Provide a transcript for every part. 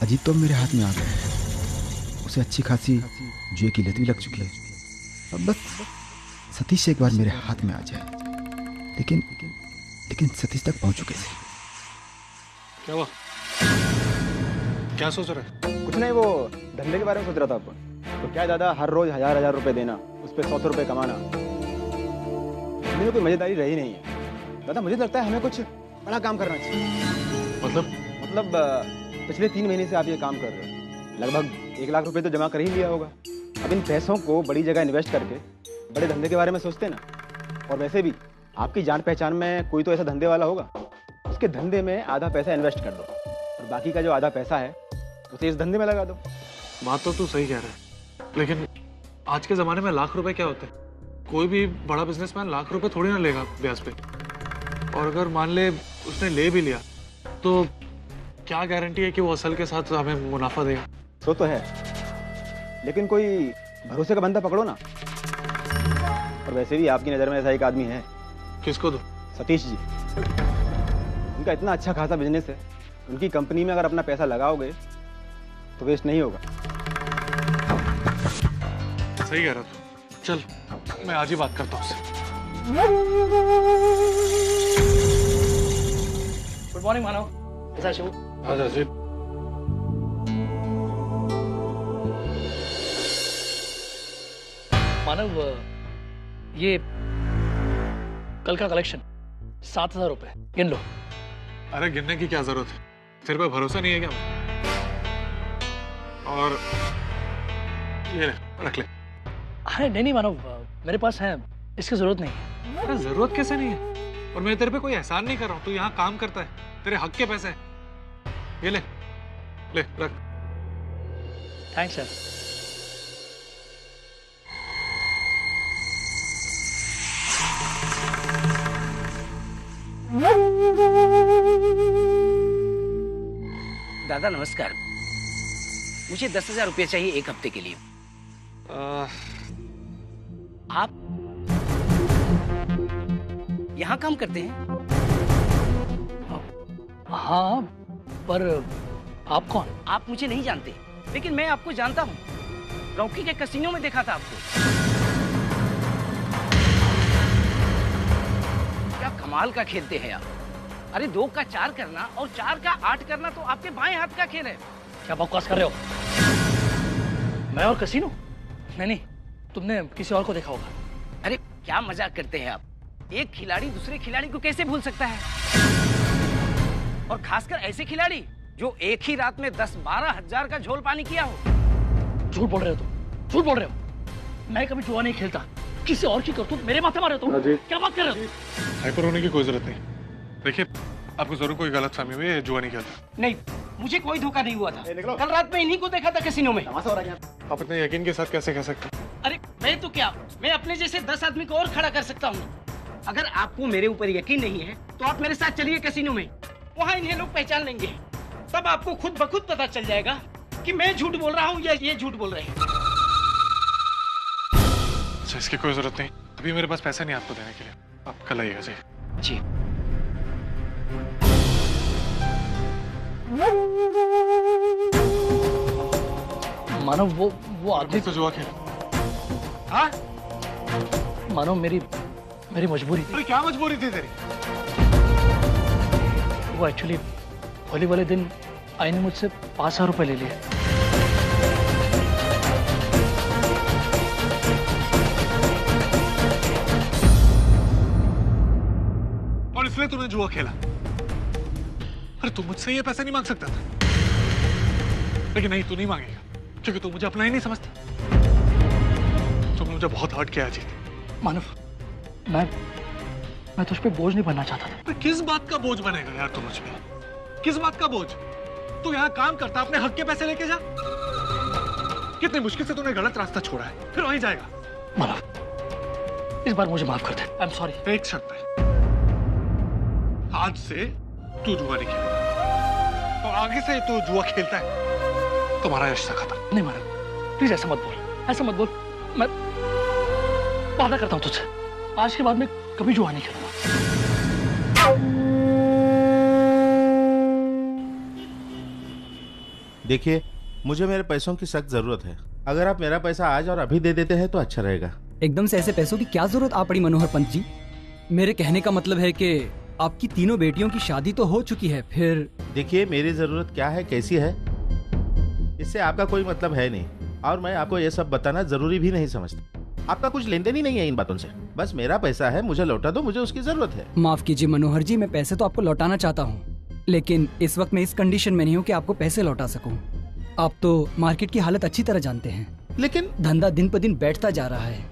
अजीत तो मेरे हाथ में आ गया है। उसे अच्छी खासी जुए की लत भी लग चुकी है। अब बस सतीश एक बार मेरे हाथ में आ जाए। लेकिन लेकिन सतीश तक पहुंचू कैसे? क्या हुआ? क्या सोच रहा है? कुछ नहीं, वो धंधे के बारे में सोच रहा था अपन। तो क्या दादा, हर रोज 1000 रुपए देना, उस पर 100 रुपए कमाना, धंधे में कोई मजेदारी रही नहीं है दादा। मुझे लगता है हमें कुछ बड़ा काम करना चाहिए। मतलब पिछले 3 महीने से आप ये काम कर रहे हो, लगभग 1 लाख रुपए तो जमा कर ही लिया होगा। अब इन पैसों को बड़ी जगह इन्वेस्ट करके बड़े धंधे के बारे में सोचते ना। और वैसे भी आपकी जान पहचान में कोई तो ऐसा धंधे वाला होगा, उसके धंधे में आधा पैसा इन्वेस्ट कर दो और बाकी का जो आधा पैसा है उसे इस धंधे में लगा दो। बात तो तू सही कह रहा है, लेकिन आज के जमाने में लाख रुपए क्या होते हैं? कोई भी बड़ा बिजनेसमैन लाख रुपए थोड़ी ना लेगा ब्याज पे। और अगर मान ले उसने ले भी लिया तो क्या गारंटी है कि वो असल के साथ हमें मुनाफा देगा? सो तो है, लेकिन कोई भरोसे का बंदा पकड़ो ना। और वैसे भी आपकी नज़र में ऐसा एक आदमी है। किसको दो? सतीश जी। उनका इतना अच्छा खासा बिजनेस है, उनकी कंपनी में अगर अपना पैसा लगाओगे तो वेस्ट नहीं होगा। सही कह रहा तू। चल मैं आज ही बात करता हूँ उससे। गुड मॉर्निंग मानव, कैसा शिव? आजा जी। मानव, ये कल का कलेक्शन 7000 रुपए गिन लो। अरे गिनने की क्या जरूरत है? तेरे पे भरोसा नहीं है क्या? और ये ले, रख ले। अरे नहीं मानव, मेरे पास है, इसकी जरूरत नहीं है। अरे जरूरत कैसे नहीं है? और मैं तेरे पे कोई एहसान नहीं कर रहा हूँ, तू यहाँ काम करता है, तेरे हक के पैसे हैं। ये ले ले, रख। Thanks sir. दादा नमस्कार, मुझे 10,000 रुपये चाहिए 1 हफ्ते के लिए। आप यहाँ काम करते हैं? हाँ, पर आप कौन? आप मुझे नहीं जानते, लेकिन मैं आपको जानता हूँ। रॉकी के कसिनो में देखा था आपको। क्या कमाल का खेलते हैं आप। अरे 2 का 4 करना और 4 का 8 करना तो आपके बाएं हाथ का खेल है। क्या बकवास कर रहे हो? मैं और कसीनो? नहीं, तुमने किसी और को देखा होगा। अरे क्या मजाक करते हैं आप। एक खिलाड़ी दूसरे खिलाड़ी को कैसे भूल सकता है, और खासकर ऐसे खिलाड़ी जो एक ही रात में 10-12 हजार का झोल पानी किया हो। झूठ बोल रहे हो तुम, झूठ बोल रहे हो। मैं कभी जुआ नहीं खेलता, किसी और की करतूत मेरे माथे मारे तुम। क्या बात कर रहे हो? हाइपर होने की कोई जरूरत नहीं। देखिए, आपको जरूर कोई गलत फहमी हुई है, जुआ नहीं खेलता। नहीं, मुझे कोई धोखा नहीं हुआ था। कल रात में इन्हीं को देखा था कैसीनो में। आप इतने यकीन के साथ कैसे कह सकते हैं? अरे मैं तो क्या, मैं अपने जैसे 10 आदमी को और खड़ा कर सकता हूँ। अगर आपको मेरे ऊपर यकीन नहीं है तो आप मेरे साथ चलिए कैसीनो में। वहाँ इन्हें लोग पहचान लेंगे, तब आपको खुद ब खुद पता चल जाएगा कि मैं झूठ बोल रहा हूँ या ये झूठ बोल रहे हैं। अच्छा, इसकी कोई जरूरत नहीं। अभी मेरे पास पैसा नहीं आपको देने के लिए। आप कल आइएगा जी। जी। मानो वो आदमी तो जुआ खेल। हाँ? मानो मेरी मजबूरी थी। अरे क्या मजबूरी थी तेरी? वो एक्चुअली होली वाले दिन आई ने मुझसे 5,000 रुपए ले लिए। और इसलिए तूने जुआ खेला? अरे तू मुझसे ये पैसे नहीं मांग सकता था। लेकिन नहीं, तू नहीं मांगेगा क्योंकि तू मुझे अपना ही नहीं समझता। तुमने मुझे बहुत हर्ट किया अजीत। मानव, मैं तुझ पे बोझ नहीं बनना चाहता था। किस बात का बोझ बनेगा यार तू मुझ पे? किस बात का बोझ? तू यहाँ काम करता, अपने हक के पैसे लेके जा। कितनी मुश्किल से तूने गलत रास्ता छोड़ा है, फिर वहीं जाएगा। मानव, इस बार मुझे माफ कर दे। I am sorry. एक शर्त पे, आज से तू जुआ नहीं खेलेगा, और आगे से तू जुआ खेलता है तुम्हारा रिश्ता खत्म। नहीं मानव, प्लीज ऐसा मत बोल, ऐसा मत बोल। मैं वादा करता हूँ तुझसे, आज के बाद मैं कभी जुआ नहीं खेलूंगा। देखिए, मुझे मेरे पैसों की सख्त जरूरत है। अगर आप मेरा पैसा आज और अभी दे देते हैं तो अच्छा रहेगा। एकदम से ऐसे पैसों की क्या जरूरत आ पड़ी मनोहर पंत जी? मेरे कहने का मतलब है कि आपकी तीनों बेटियों की शादी तो हो चुकी है, फिर देखिए, मेरी जरूरत क्या है, कैसी है, इससे आपका कोई मतलब है नहीं, और मैं आपको ये सब बताना जरूरी भी नहीं समझता। आपका कुछ लेन देन ही नहीं है इन बातों से। बस मेरा पैसा है, मुझे लौटा दो, मुझे उसकी जरूरत है। माफ कीजिए मनोहर जी, मैं पैसे तो आपको लौटाना चाहता हूँ, लेकिन इस वक्त मैं इस कंडीशन में नहीं हूँ कि आपको पैसे लौटा सकूँ। आप तो मार्केट की हालत अच्छी तरह जानते हैं, लेकिन धंधा दिन पर दिन बैठता जा रहा है।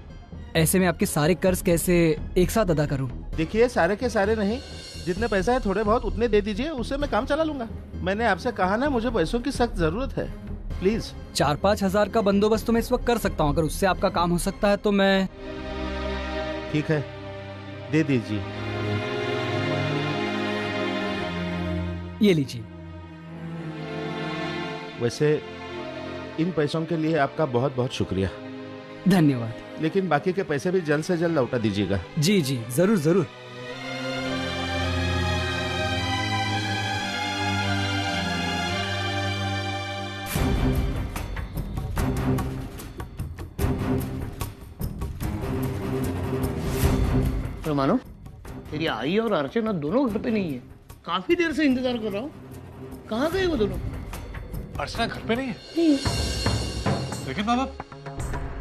ऐसे में आपके सारे कर्ज कैसे एक साथ अदा करूँ? देखिए, सारे के सारे नहीं, जितने पैसा है थोड़े बहुत उतने दे दीजिए, उससे मैं काम चला लूंगा। मैंने आपसे कहा ना, मुझे पैसों की सख्त जरूरत है, प्लीज। 4-5 हजार का बंदोबस्त तो मैं इस वक्त कर सकता हूँ। अगर उससे आपका काम हो सकता है तो मैं... ठीक है, दे दीजिए। ये लीजिए। वैसे इन पैसों के लिए आपका बहुत बहुत शुक्रिया। धन्यवाद। लेकिन बाकी के पैसे भी जल्द से जल्द लौटा दीजिएगा। जी जी, जरूर जरूर। मानो, तेरी आई और अर्चना दोनों घर पे नहीं है। काफी देर से इंतजार कर रहा हूँ, कहाँ गए वो दोनों? अर्चना घर पे नहीं है? लेकिन बाबा,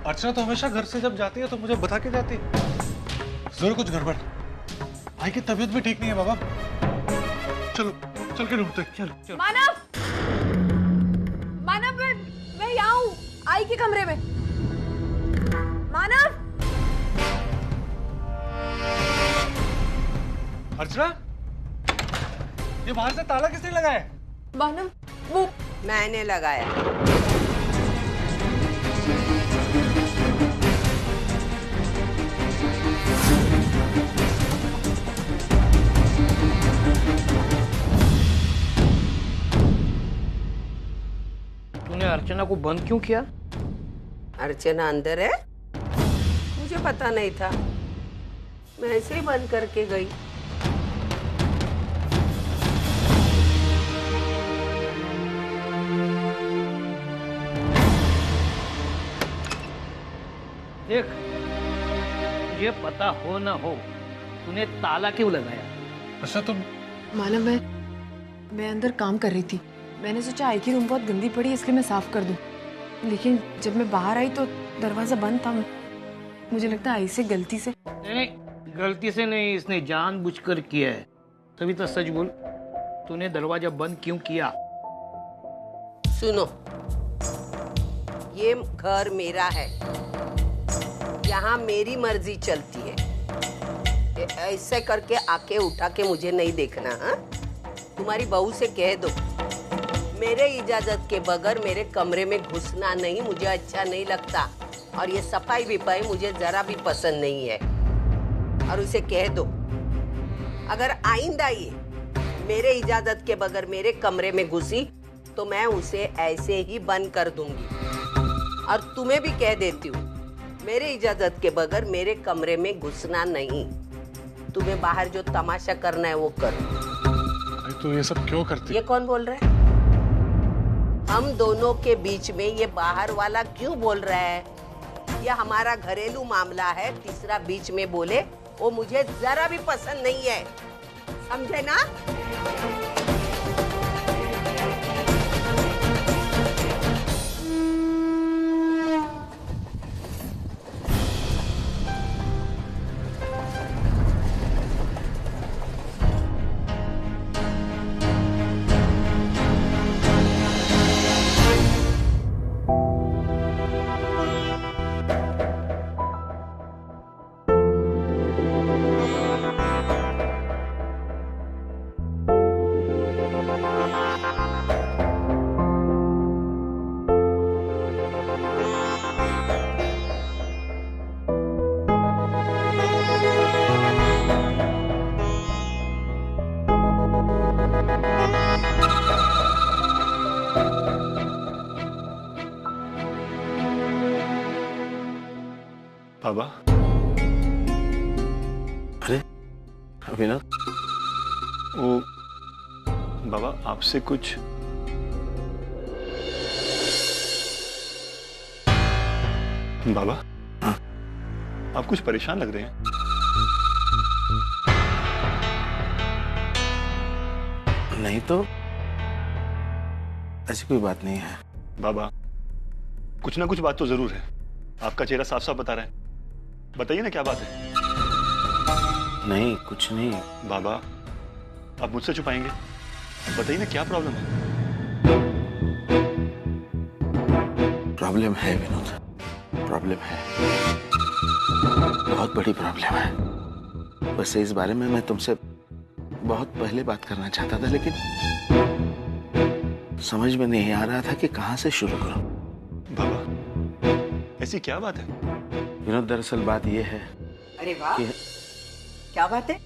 अर्चना तो हमेशा घर से जब जाती है तो मुझे बता के जाती है। जरूर कुछ गड़बड़। आई की तबीयत भी ठीक नहीं है बाबा। चलो चल के ढूंढते। चलो। मानव, मानव, मैं यहाँ हूँ, आई के कमरे में। मानव, अर्चना, ये बाहर से ताला किसने लगाया? मानव, वो मैंने लगाया। तूने अर्चना को बंद क्यों किया? अर्चना अंदर है? मुझे पता नहीं था, मैं ऐसे ही बंद करके गई। देख, ये पता हो ना हो, तूने ताला क्यों लगाया? अच्छा, तुम... मानव, मैं अंदर काम कर रही थी। मैंने सोचा आई की रूम बहुत गंदी पड़ी, इसलिए मैं साफ कर दूं। लेकिन जब मैं बाहर आई तो दरवाजा बंद था। मुझे लगता है आई से गलती से... नहीं, गलती से नहीं, इसने जानबूझकर किया है। तभी तो सच बोल, तूने दरवाजा बंद क्यों किया? सुनो, ये घर मेरा है, यहाँ मेरी मर्जी चलती है। ऐसे करके आके उठा के मुझे नहीं देखना। हाँ, तुम्हारी बहू से कह दो, मेरे इजाजत के बगैर मेरे कमरे में घुसना नहीं, मुझे अच्छा नहीं लगता। और ये सफाई विफाई मुझे जरा भी पसंद नहीं है। और उसे कह दो, अगर आइंदा ये मेरे इजाजत के बगैर मेरे कमरे में घुसी तो मैं उसे ऐसे ही बंद कर दूंगी। और तुम्हें भी कह देती हूँ, मेरे इजाजत के बगैर मेरे कमरे में घुसना नहीं। तुम्हें बाहर जो तमाशा करना है वो कर। तो ये सब क्यों करती? ये कौन बोल रहा है? हम दोनों के बीच में ये बाहर वाला क्यों बोल रहा है? ये हमारा घरेलू मामला है, तीसरा बीच में बोले वो मुझे जरा भी पसंद नहीं है, समझे ना? बाबा, अरे अभिनव, वो बाबा आपसे कुछ... बाबा, हाँ, आप कुछ परेशान लग रहे हैं। नहीं तो ऐसी कोई बात नहीं है। बाबा, कुछ ना कुछ बात तो जरूर है। आपका चेहरा साफ साफ बता रहा है। बताइए ना क्या बात है। नहीं, कुछ नहीं। बाबा, आप मुझसे छुपाएंगे? बताइए ना क्या प्रॉब्लम है। प्रॉब्लम है विनोद, प्रॉब्लम है, बहुत बड़ी प्रॉब्लम है। वैसे इस बारे में मैं तुमसे बहुत पहले बात करना चाहता था, लेकिन समझ में नहीं आ रहा था कि कहां से शुरू करूं। बाबा, ऐसी क्या बात है? विनोद, दरअसल बात यह है। अरे वाह, क्या बात है?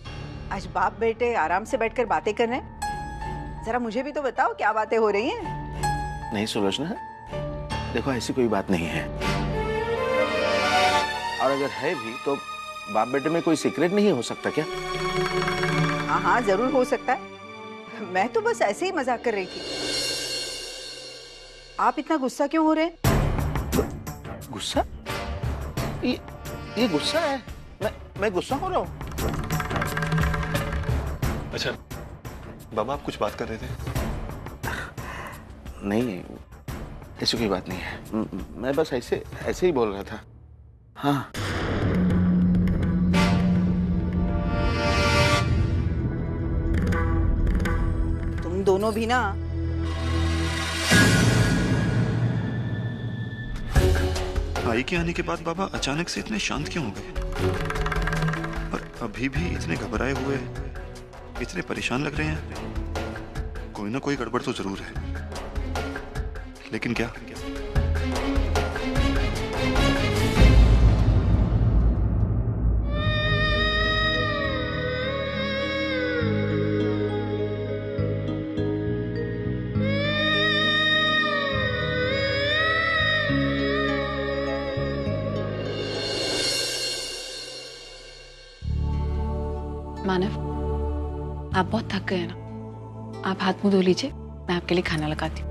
आज बाप बेटे आराम से बैठकर बातें कर रहे हैं। जरा मुझे भी तो बताओ क्या बातें हो रही हैं। नहीं सुलोचना, देखो ऐसी कोई बात नहीं है, और अगर है भी तो बाप बेटे में कोई सीक्रेट नहीं हो सकता क्या? हाँ हाँ, जरूर हो सकता है। मैं तो बस ऐसे ही मजाक कर रही थी। आप इतना गुस्सा क्यों हो रहे हैं? गुस्सा? ये गुस्सा है? मैं गुस्सा हो रहा हूँ? अच्छा बाबा, आप कुछ बात कर रहे थे? नहीं, ऐसी कोई बात नहीं है। मैं बस ऐसे ही बोल रहा था। हाँ, तुम दोनों भी ना आई के आने के बाद बाबा अचानक से इतने शांत क्यों हो गए? और अभी भी इतने घबराए हुए, इतने परेशान लग रहे हैं। कोई ना कोई गड़बड़ तो जरूर है, लेकिन क्या? मानव, आप बहुत थक गए हैं ना, आप हाथ मुंह धो लीजिए, मैं आपके लिए खाना लगाती हूँ।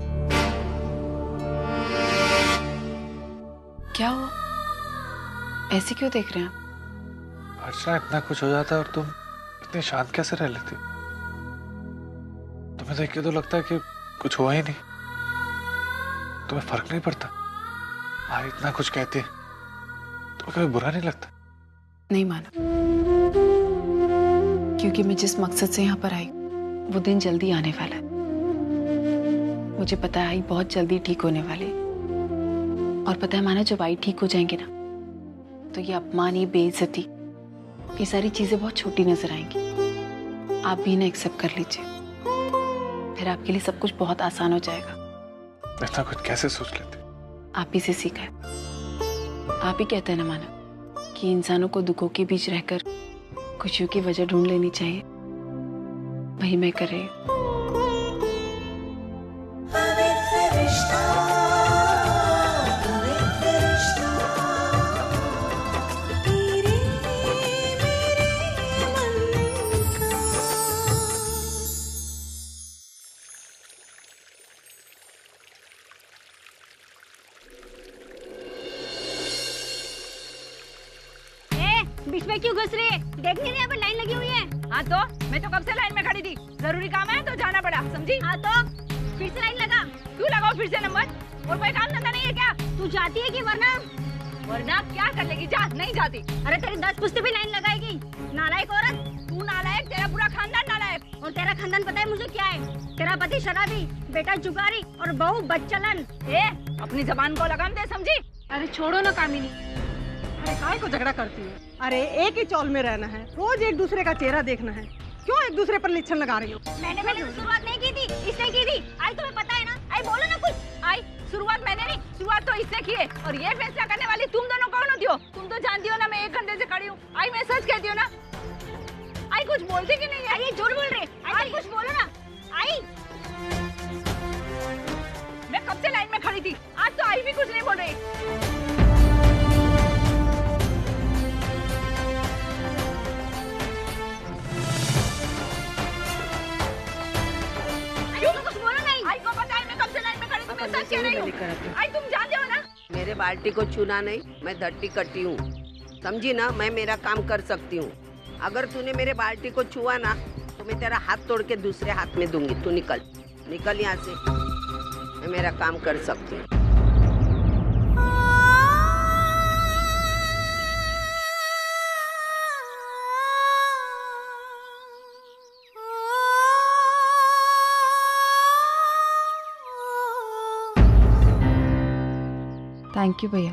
क्या हुआ? ऐसे क्यों देख रहे हैं आप? अर्चना, इतना कुछ हो जाता है और तुम इतनी शांत कैसे रह लेती? तुम्हें देख के तो लगता है कि कुछ हुआ ही नहीं। तुम्हें फर्क नहीं पड़ता? आज इतना कुछ कहती तो कभी बुरा नहीं लगता? नहीं मानव, क्योंकि मैं जिस मकसद से यहाँ पर आई वो दिन जल्दी आने वाला है। मुझे पता है आई बहुत जल्दी ठीक होने वाली है। और पता है माना, जब आई ठीक हो जाएंगे ना तो ये अपमान, ये बेइज्जती, ये सारी चीजें बहुत छोटी नजर आएंगी। आप भी इन्हें एक्सेप्ट कर लीजिए, फिर आपके लिए सब कुछ बहुत आसान हो जाएगा। इतना कुछ कैसे सोच लेते? आप ही से सीखा है। आप ही कहते हैं ना मानव कि इंसानों को दुखों के बीच रहकर खुशियों की वजह ढूंढ लेनी चाहिए। वही मैं कर रही हूँ। बीच में क्यों घुस रही है? देख नहीं रही यहाँ पर लाइन लगी हुई है। हाँ तो मैं तो कब से लाइन में खड़ी थी, जरूरी काम है तो जाना पड़ा, समझी? हाँ तो फिर से लाइन लगा। क्यों लगाओ फिर से नंबर? और कोई काम धंधा नहीं है क्या? तू जाती है कि वरना क्या कर लेगी? जा, नहीं जाती। अरे तेरी 10 पुश्ते भी लाइन लगाएगी, नालायक औरत। तू नालायक, तेरा पूरा खानदान नालायक। और तेरा खानदान पता है मुझे क्या है? तेरा पति शराबी, बेटा जुगारी और बहू बदचलन। अपनी जबान को लगाम दे, समझी? अरे छोड़ो ना कामिनी, अरे काय को झगड़ा करती है? अरे एक ही चौल में रहना है, रोज एक दूसरे का चेहरा देखना है, क्यों एक दूसरे पर लिच्छन लगा रही हो? मैंने शुरुआत नहीं की थी, इसने की थी। आई तुम्हें पता है ना? आई बोलो ना कुछ। आई शुरुआत मैंने नहीं, शुरुआत तो इसने की है। और ये फैसला करने वाली तुम दोनों कौन होती हो? तुम तो जानती हो ना मैं एक घंटे से खड़ी हूँ। आई मैं सच कहती हूँ ना। आई कुछ बोलती कि नहीं? आई झूठ बोल रही। आई कुछ बोलो ना। आई मैं कब से लाइन में खड़ी थी, आज तो आई भी कुछ नहीं बोल रही। आई को पता है मैं कब से लाइन में खड़ी थी, मैं सच कह रही हूँ। आई तुम जानते हो ना? मेरे बाल्टी को छूना नहीं, मैं धट्टी कट्टी हूँ, समझी ना? मैं मेरा काम कर सकती हूँ। अगर तूने मेरे बाल्टी को छुआ ना तो मैं तेरा हाथ तोड़ के दूसरे हाथ में दूंगी। तू निकल निकल यहाँ से, मैं मेरा काम कर सकती हूँ। थैंक यू भैया।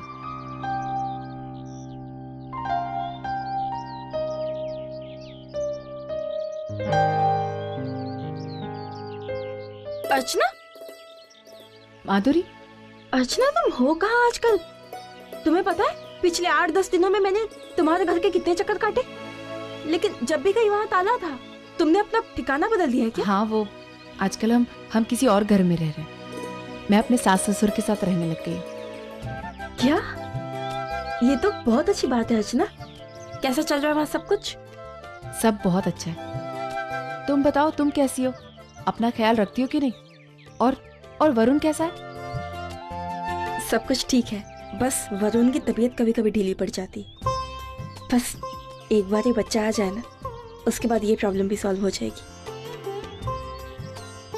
अर्चना, माधुरी, अर्चना तुम हो कहाँ आजकल? तुम्हें पता है पिछले 8-10 दिनों में मैंने तुम्हारे घर के कितने चक्कर काटे, लेकिन जब भी गई वहाँ ताला था। तुमने अपना ठिकाना बदल दिया है क्या? हाँ, वो आजकल हम किसी और घर में रह रहे हैं। मैं अपने सास ससुर के साथ रहने लग गई। क्या? ये तो बहुत अच्छी बात है अर्चना। कैसा चल रहा है वहाँ सब कुछ? सब बहुत अच्छा है। तुम बताओ, तुम कैसी हो? अपना ख्याल रखती हो कि नहीं? और वरुण कैसा है? सब कुछ ठीक है, बस वरुण की तबीयत कभी कभी ढीली पड़ जाती। बस एक बार ये बच्चा आ जाए ना, उसके बाद ये प्रॉब्लम भी सॉल्व हो जाएगी।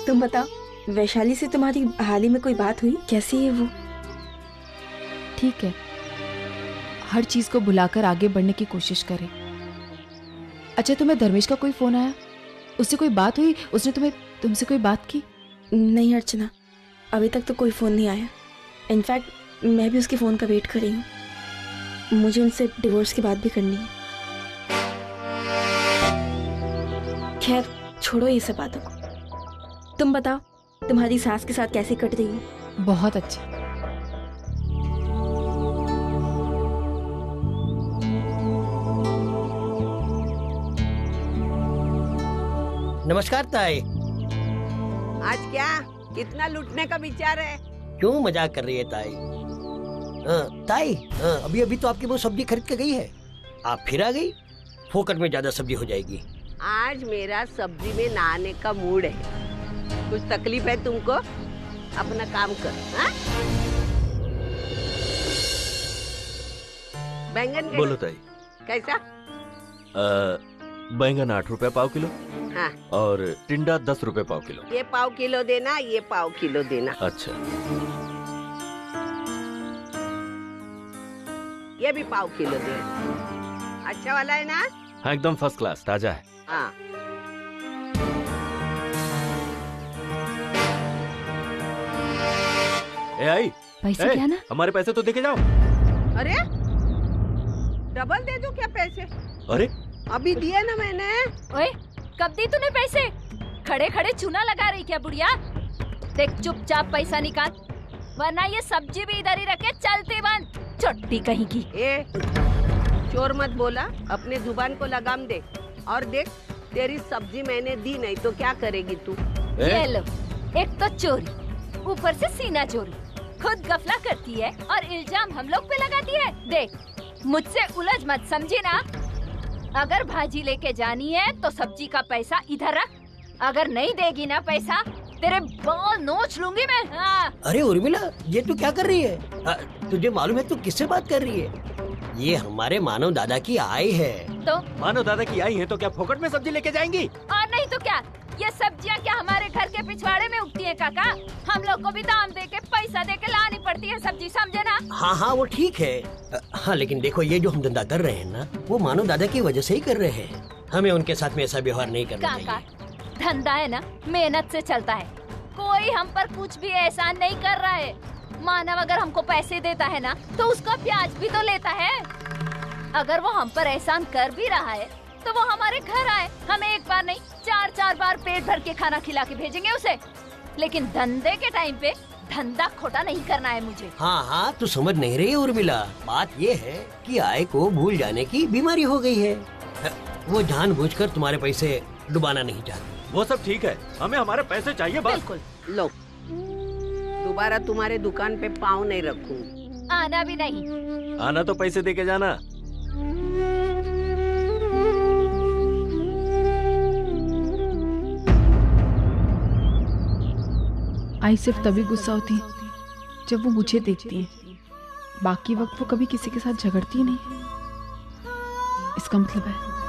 तुम बताओ, वैशाली से तुम्हारी हाल ही में कोई बात हुई? कैसी है वो? ठीक है, हर चीज को भुलाकर आगे बढ़ने की कोशिश करें। अच्छा, तुम्हें धर्मेश का कोई फोन आया? उससे कोई बात हुई? उसने तुमसे कोई बात की? नहीं अर्चना, अभी तक तो कोई फोन नहीं आया। इनफैक्ट मैं भी उसके फोन का वेट कर रही हूँ। मुझे उनसे डिवोर्स की बात भी करनी है। खैर छोड़ो ये सब बातों को। तुम बताओ, तुम्हारी सास के साथ कैसे कट रही है? बहुत अच्छा। नमस्कार ताई। आज क्या कितना लूटने का विचार है? क्यों मजाक कर रही है ताई? ताई, अभी अभी तो आपकी वो सब्जी खरीद के गई है, आप फिर आ गई। फोकट में ज्यादा सब्जी हो जाएगी। आज मेरा सब्जी में नहाने का मूड है। कुछ तकलीफ है तुमको? अपना काम कर। हाँ? बैंगन बोलो ताई। कैसा? बैंगन 8 रुपए पाव किलो। हाँ। और टिंडा 10 रुपए पाव किलो। ये पाव किलो देना, ये पाव किलो देना। अच्छा। ये भी पाव किलो देना। अच्छा वाला है ना? हाँ, एकदम फर्स्ट क्लास, ताजा है। हाँ। ए आई, पैसे क्या ना? हमारे पैसे तो देके जाओ। अरे डबल दे दूं क्या पैसे? अरे अभी दिए ना मैंने। ओए, कब दी तूने पैसे? खड़े खड़े चूना लगा रही क्या बुढ़िया? देख चुपचाप पैसा निकाल, वरना ये सब्जी भी इधर ही रखे चलते बंद। चट्टी कहीं की। ए, चोर मत बोला, अपने जुबान को लगाम दे। और देख, तेरी सब्जी मैंने दी नहीं तो क्या करेगी तू? ये लो, एक तो चोरी, ऊपर से सीना चोरी, खुद गफला करती है और इल्जाम हम लोग पे लगाती है। देख, मुझसे उलझ मत, समझी ना? अगर भाजी लेके जानी है तो सब्जी का पैसा इधर रख, अगर नहीं देगी ना पैसा तेरे बाल नोच लूंगी मैं। हाँ। अरे उर्मिला, ये तू क्या कर रही है? तुझे मालूम है तू किससे बात कर रही है? ये हमारे मानव दादा की आई है। तो मानव दादा की आई है तो क्या फोकट में सब्जी लेके जाएंगी? और नहीं तो क्या, ये सब्जियां क्या हमारे घर के पिछवाड़े में उगती है काका? हम लोग को भी दाम दे के पैसा दे के लानी पड़ती है सब्जी, समझे ना? हाँ हाँ, वो ठीक है। हाँ, लेकिन देखो, ये जो हम धंधा कर रहे हैं ना, वो मानव दादा की वजह से ही कर रहे हैं। हमें उनके साथ में ऐसा व्यवहार नहीं करना चाहिए। काका, धंधा है ना, मेहनत से चलता है, कोई हम पर कुछ भी एहसान नहीं कर रहा है। मानव अगर हमको पैसे देता है ना तो उसका ब्याज भी तो लेता है। अगर वो हम पर एहसान कर भी रहा है तो वो हमारे घर आए, हमें एक बार नहीं 4-4 बार पेट भर के खाना खिला के भेजेंगे उसे। लेकिन धंधे के टाइम पे धंधा खोटा नहीं करना है मुझे। हाँ हाँ, तू समझ नहीं रही उर्मिला, बात ये है कि आय को भूल जाने की बीमारी हो गई है। वो जानबूझकर तुम्हारे पैसे डुबाना नहीं चाहती। वो सब ठीक है, हमें हमारे पैसे चाहिए बस। बिल्कुल। लो, दोबारा तुम्हारे दुकान पे पाँव नहीं रखूंगी। आना भी नहीं। आना तो पैसे दे के जाना। आई सिर्फ तभी गुस्सा होती है जब वो मुझे देखती है, बाकी वक्त वो कभी किसी के साथ झगड़ती ही नहीं है। इसका मतलब है